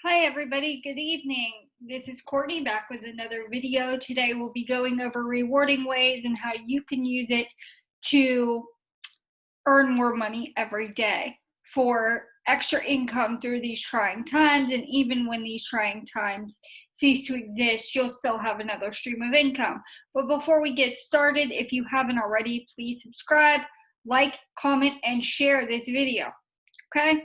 Hi everybody, good evening. This is Courtney back with another video. Today we'll be going over rewarding ways and how you can use it to earn more money every day for extra income through these trying times. And even when these trying times cease to exist, you'll still have another stream of income. But before we get started, if you haven't already, please subscribe, like, comment, and share this video. Okay?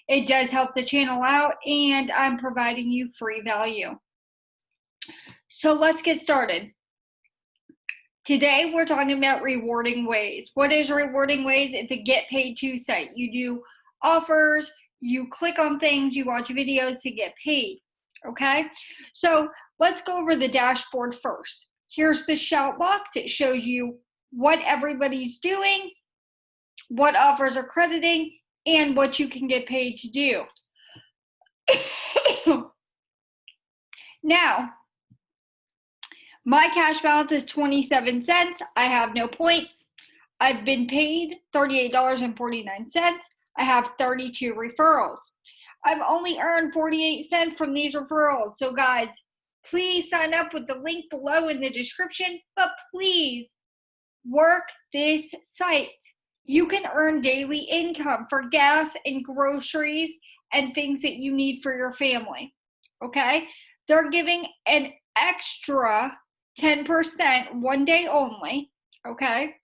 It does help the channel out, and I'm providing you free value. So let's get started. Today we're talking about rewarding ways. What is rewarding ways? It's a get paid to site. You do offers, you click on things, you watch videos to get paid. Okay? So let's go over the dashboard first. Here's the shout box. It shows you what everybody's doing, what offers are crediting, and what you can get paid to do. Now, my cash balance is 27 cents. I have no points. I've been paid $38.49. I have 32 referrals. I've only earned 48 cents from these referrals. So guys, please sign up with the link below in the description, but please work this site. You can earn daily income for gas and groceries and things that you need for your family, okay? They're giving an extra 10% one day only, okay?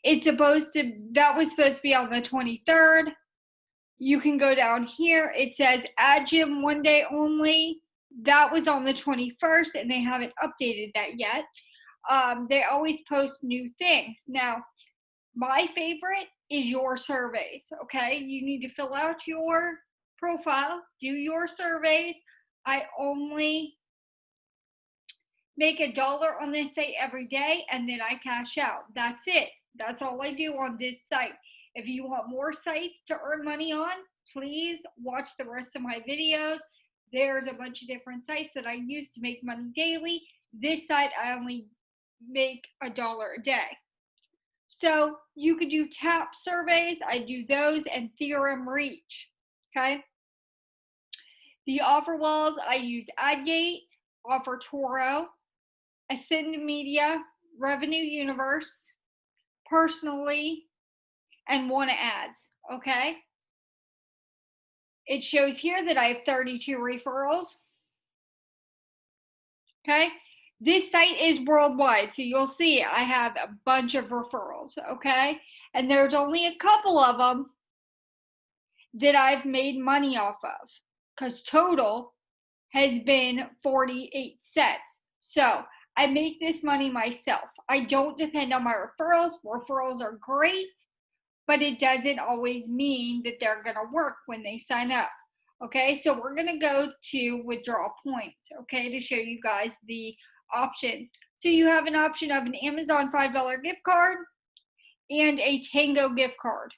That was supposed to be on the 23rd. You can go down here. It says add gym one day only. That was on the 21st, and they haven't updated that yet. They always post new things. Now, my favorite is your surveys, okay? You need to fill out your profile, do your surveys. I only make $1 on this site every day, and then I cash out. That's it. That's all I do on this site. If you want more sites to earn money on, please watch the rest of my videos. There's a bunch of different sites that I use to make money daily. This site, I only make $1 a day. So you could do TAP surveys. I do those, and Theorem Reach, okay? The offer walls, I use AdGate, Offer Toro, Ascend Media, Revenue Universe, Personally, and Wanna Ads, okay? It shows here that I have 32 referrals, okay? This site is worldwide, so you'll see I have a bunch of referrals, okay? And there's only a couple of them that I've made money off of, because total has been 48 cents. So I make this money myself. I don't depend on my referrals. Referrals are great, but it doesn't always mean that they're going to work when they sign up. Okay, so we're going to go to withdraw points, okay, to show you guys the options. So you have an option of an Amazon $5 gift card and a Tango gift card,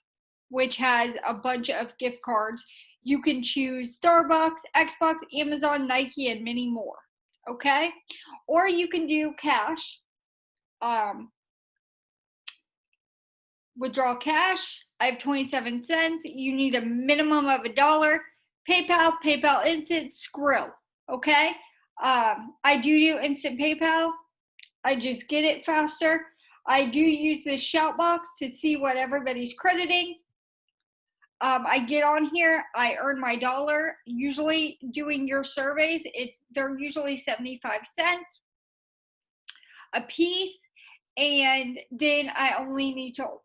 which has a bunch of gift cards. You can choose Starbucks, Xbox, Amazon, Nike, and many more, okay? Or you can do cash. Withdraw cash. I have 27 cents. You need a minimum of $1. PayPal, PayPal Instant, Skrill, okay? I do Instant PayPal. I just get it faster. I do use this shout box to see what everybody's crediting. I get on here, I earn my $1. Usually doing your surveys, they're usually 75 cents a piece, and then I only need to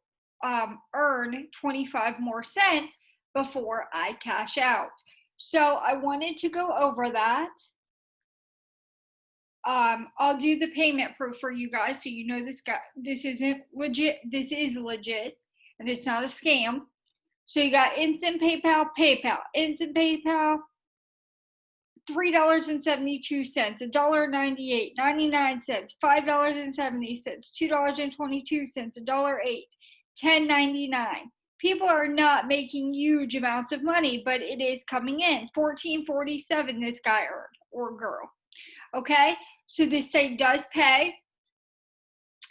earn 25 more cents before I cash out. So I wanted to go over that. I'll do the payment proof for you guys so you know this isn't legit. This is legit, and it's not a scam. So you got Instant PayPal, Instant PayPal, $3.72, $1.98, 99 cents, $5.70, $2.22, $1.08, $10.99. People are not making huge amounts of money, but it is coming in. $14.47 this guy earned, or girl. Okay, so this site does pay.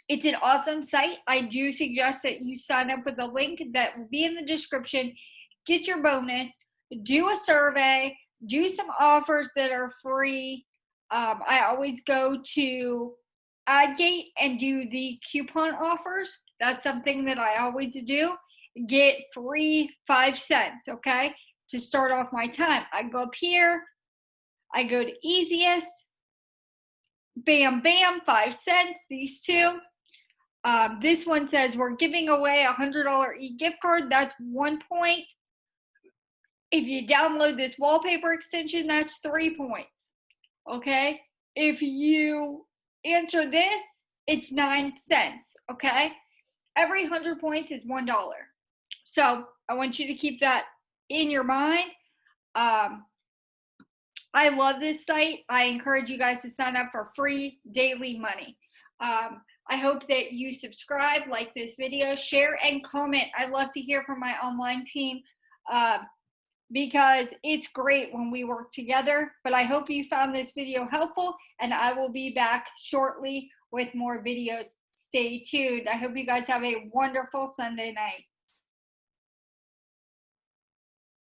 It's an awesome site. I do suggest that you sign up with the link that will be in the description. Get your bonus, do a survey, do some offers that are free. I always go to AdGate and do the coupon offers. That's something that I always do. Get free 5 cents, okay, to start off my time. I go up here, I go to easiest, bam, bam, 5 cents, these two. This one says we're giving away a $100 e-gift card. That's 1 point. If you download this wallpaper extension, that's 3 points. Okay? If you answer this, it's 9 cents. Okay? Every 100 points is $1. So I want you to keep that in your mind. I love this site. I encourage you guys to sign up for free daily money. I hope that you subscribe, like this video, share, and comment. I love to hear from my online team because it's great when we work together. But I hope you found this video helpful, and I will be back shortly with more videos. Stay tuned. I hope you guys have a wonderful Sunday night.